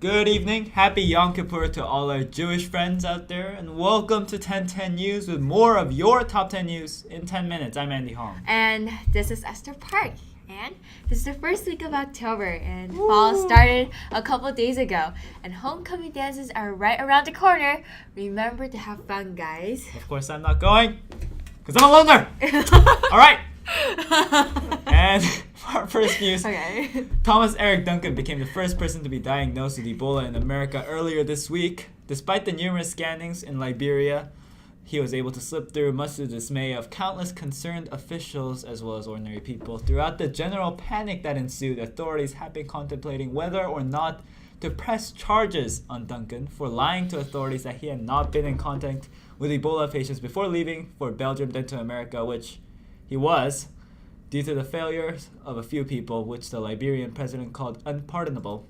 Good evening, happy Yom Kippur to all our Jewish friends out there, and welcome to 1010 News with more of your top 10 news in 10 minutes. I'm Andy Hong. And this is Esther Park. And this is the first week of October, and fall started a couple days ago. And homecoming dances are right around the corner. Remember to have fun, guys. Of course, I'm not going, because I'm a loner. All right. And for our first news, Thomas Eric Duncan became the first person to be diagnosed with Ebola in America earlier this week. Despite the numerous scannings in Liberia, he was able to slip through, much to the dismay of countless concerned officials as well as ordinary people. Throughout the general panic that ensued, authorities have been contemplating whether or not to press charges on Duncan for lying to authorities that he had not been in contact with Ebola patients before leaving for Belgium then to America, which he was, due to the failures of a few people, which the Liberian president called unpardonable.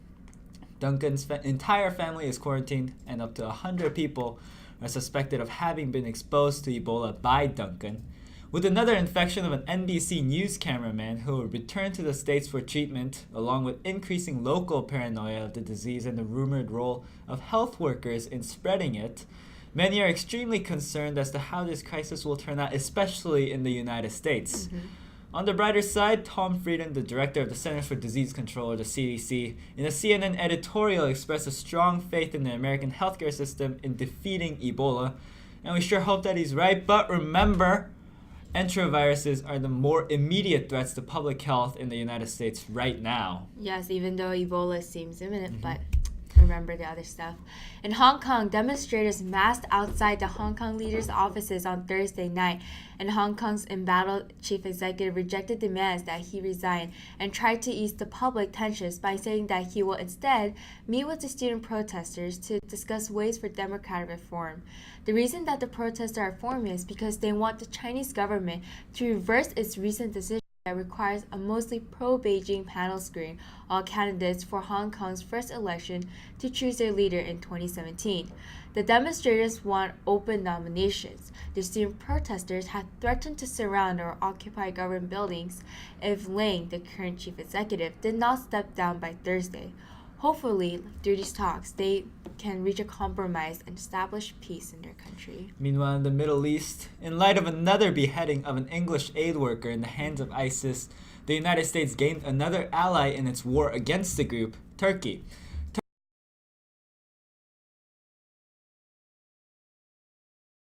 Duncan's entire family is quarantined, and up to 100 people are suspected of having been exposed to Ebola by Duncan, with another infection of an NBC News cameraman who will return to the States for treatment, along with increasing local paranoia of the disease and the rumored role of health workers in spreading it. Many are extremely concerned as to how this crisis will turn out, especially in the United States. On the brighter side, Tom Frieden, the director of the Centers for Disease Control, or the CDC, in a CNN editorial expressed a strong faith in the American healthcare system in defeating Ebola, and we sure hope that he's right. But remember, enteroviruses are the more immediate threats to public health in the United States right now. Yes, even though Ebola seems imminent, but remember the other stuff. In Hong Kong, demonstrators massed outside the Hong Kong leaders' offices on Thursday night, and Hong Kong's embattled chief executive rejected demands that he resign and tried to ease the public tensions by saying that he will instead meet with the student protesters to discuss ways for democratic reform. The reason that the protests are forming is because they want the Chinese government to reverse its recent decision that requires a mostly pro-Beijing panel screen all candidates for Hong Kong's first election to choose their leader in 2017. The demonstrators want open nominations. The student protesters had threatened to surround or occupy government buildings if Ling, the current chief executive, did not step down by Thursday. Hopefully, through these talks, they can reach a compromise and establish peace in their country. Meanwhile, in the Middle East, in light of another beheading of an English aid worker in the hands of ISIS, the United States gained another ally in its war against the group, Turkey.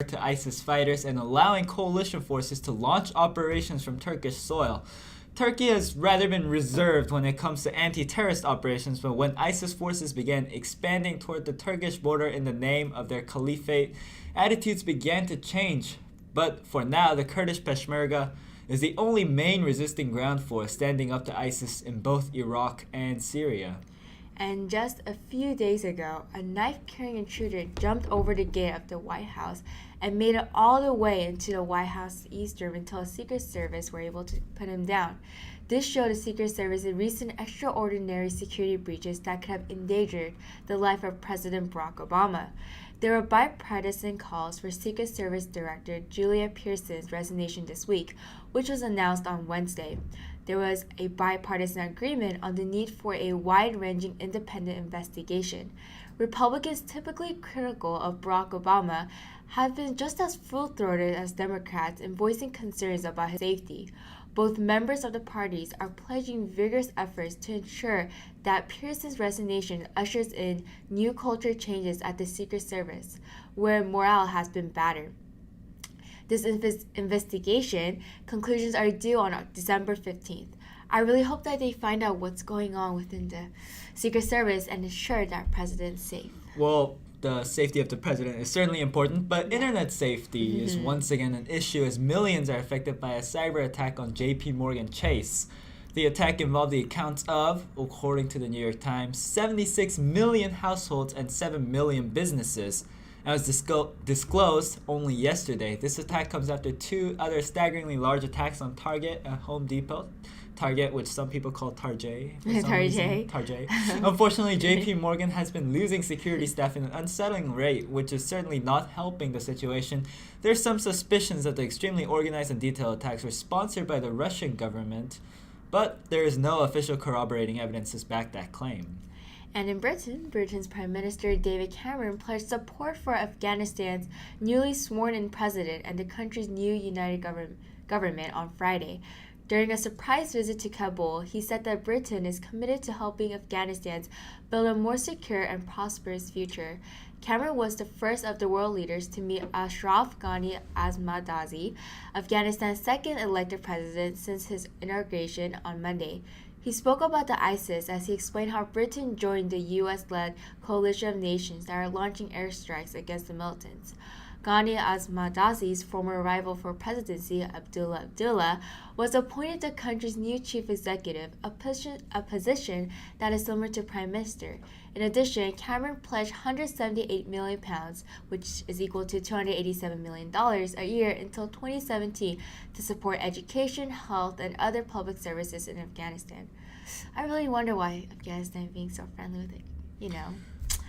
To ISIS fighters and allowing coalition forces to launch operations from Turkish soil. Turkey has rather been reserved when it comes to anti-terrorist operations, but when ISIS forces began expanding toward the Turkish border in the name of their caliphate, attitudes began to change. But for now, the Kurdish Peshmerga is the only main resisting ground force standing up to ISIS in both Iraq and Syria. And just a few days ago, a knife-carrying intruder jumped over the gate of the White House and made it all the way into the White House East Room until the Secret Service were able to put him down. This showed the Secret Service the recent extraordinary security breaches that could have endangered the life of President Barack Obama. There were bipartisan calls for Secret Service Director Julia Pearson's resignation this week, which was announced on Wednesday. There was a bipartisan agreement on the need for a wide-ranging independent investigation. Republicans, typically critical of Barack Obama, have been just as full-throated as Democrats in voicing concerns about his safety. Both members of the parties are pledging vigorous efforts to ensure that Pearson's resignation ushers in new culture changes at the Secret Service, where morale has been battered. This investigation conclusions are due on December 15th. I really hope that they find out what's going on within the Secret Service and ensure that president is safe. Well, the safety of the president is certainly important, but internet safety is once again an issue as millions are affected by a cyber attack on JP Morgan Chase. The attack involved the accounts of, according to the New York Times, 76 million households and 7 million businesses. As disclosed only yesterday, this attack comes after two other staggeringly large attacks on Target and Home Depot. Target, which some people call Tarjay. Tarjay. Unfortunately, JP Morgan has been losing security staff in an unsettling rate, which is certainly not helping the situation. There's some suspicions that the extremely organized and detailed attacks were sponsored by the Russian government, but there is no official corroborating evidence to back that claim. And in Britain, Britain's Prime Minister David Cameron pledged support for Afghanistan's newly sworn-in president and the country's new united government on Friday. During a surprise visit to Kabul, he said that Britain is committed to helping Afghanistans build a more secure and prosperous future. Cameron was the first of the world leaders to meet Ashraf Ghani Ahmadzazi, Afghanistan's second elected president since his inauguration on Monday. He spoke about the ISIS as he explained how Britain joined the US-led coalition of nations that are launching airstrikes against the militants. Ghani Ahmadzazi's former rival for presidency, Abdullah, was appointed the country's new chief executive, a position that is similar to prime minister. In addition, Cameron pledged £178 million, which is equal to $287 million a year until 2017 to support education, health, and other public services in Afghanistan. I really wonder why Afghanistan being so friendly with it,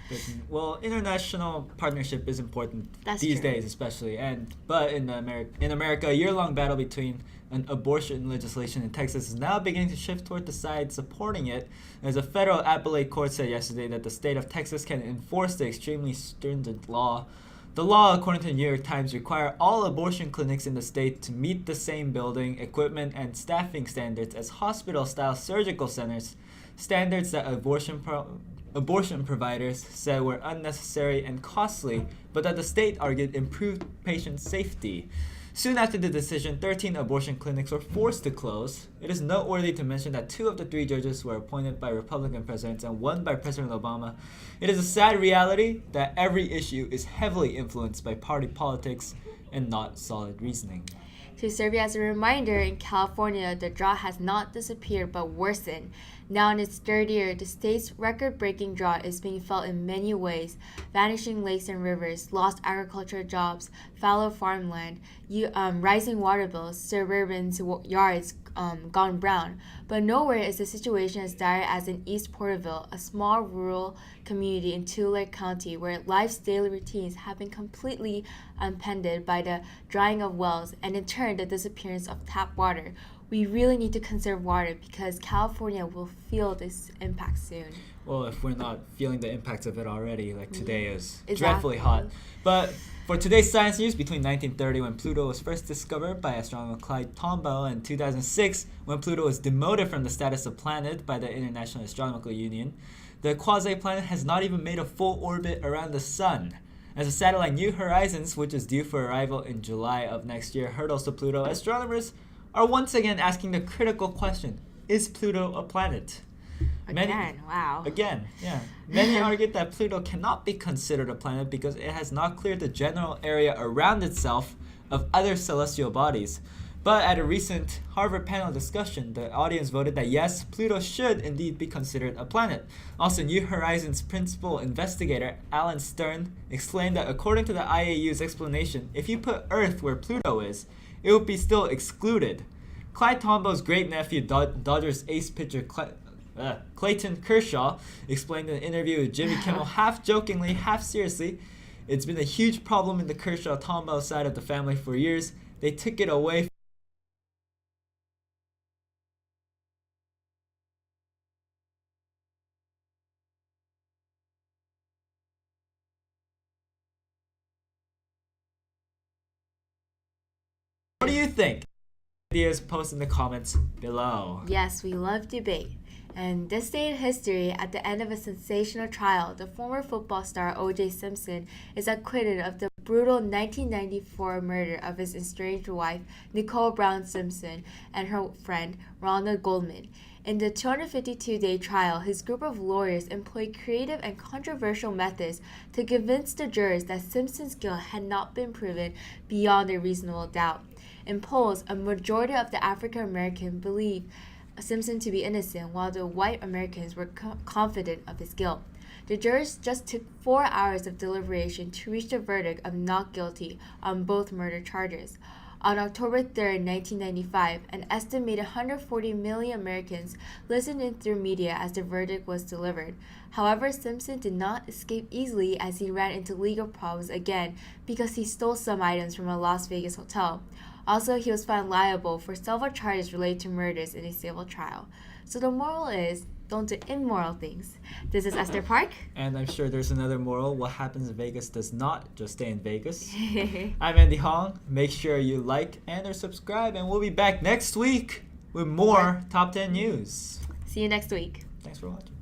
Britain. Well, international partnership is important these days, especially. But in America, a year-long battle between an abortion legislation in Texas is now beginning to shift toward the side supporting it, as a federal appellate court said yesterday that the state of Texas can enforce the extremely stringent law. The law, according to the New York Times, require all abortion clinics in the state to meet the same building, equipment, and staffing standards as hospital-style surgical centers, standards that abortion providers said were unnecessary and costly, but that the state argued improved patient safety. Soon after the decision, 13 abortion clinics were forced to close. It is noteworthy to mention that 2 of the 3 judges were appointed by Republican presidents and 1 by President Obama. It is a sad reality that every issue is heavily influenced by party politics and not solid reasoning. To serve you as a reminder, in California, the drought has not disappeared but worsened. Now in its third year, the state's record-breaking drought is being felt in many ways. Vanishing lakes and rivers, lost agricultural jobs, fallow farmland, rising water bills, suburbans' yards gone brown. But nowhere is the situation as dire as in East Porterville, a small rural community in Tulare County where life's daily routines have been completely upended by the drying of wells and in turn the disappearance of tap water. We really need to conserve water because California will feel this impact soon. Well, if we're not feeling the impacts of it already, like today is dreadfully hot. But for today's science news, between 1930, when Pluto was first discovered by astronomer Clyde Tombaugh, and 2006, when Pluto was demoted from the status of planet by the International Astronomical Union, the quasi-planet has not even made a full orbit around the Sun. As the satellite New Horizons, which is due for arrival in July of next year, hurtles to Pluto, astronomers are once again asking the critical question, is Pluto a planet? Again, yeah. Many argued that Pluto cannot be considered a planet because it has not cleared the general area around itself of other celestial bodies. But at a recent Harvard panel discussion, the audience voted that yes, Pluto should indeed be considered a planet. Also, New Horizons principal investigator Alan Stern explained that according to the IAU's explanation, if you put Earth where Pluto is, it would be still excluded. Clyde Tombaugh's great-nephew, Dodgers ace pitcher Clayton Kershaw, explained in an interview with Jimmy Kimmel half-jokingly, half-seriously, it's been a huge problem in the Kershaw-Tombaugh side of the family for years. They took it away. What do you think? Ideas, post in the comments below. Yes, we love debate. And this day in history, at the end of a sensational trial, the former football star O.J. Simpson is acquitted of the brutal 1994 murder of his estranged wife, Nicole Brown Simpson, and her friend, Ronald Goldman. In the 252-day trial, his group of lawyers employed creative and controversial methods to convince the jurors that Simpson's guilt had not been proven beyond a reasonable doubt. In polls, a majority of the African Americans believed Simpson to be innocent, while the white Americans were confident of his guilt. The jurors just took 4 hours of deliberation to reach a verdict of not guilty on both murder charges. On October 3, 1995, an estimated 140 million Americans listened in through media as the verdict was delivered. However, Simpson did not escape easily as he ran into legal problems again because he stole some items from a Las Vegas hotel. Also, he was found liable for several charges related to murders in a civil trial. So the moral is, Don't do immoral things. This is Esther Park. And I'm sure there's another moral. What happens in Vegas does not just stay in Vegas. I'm Andy Hong. Make sure you like and or subscribe, and we'll be back next week with more Top 10 news. See you next week. Thanks for watching.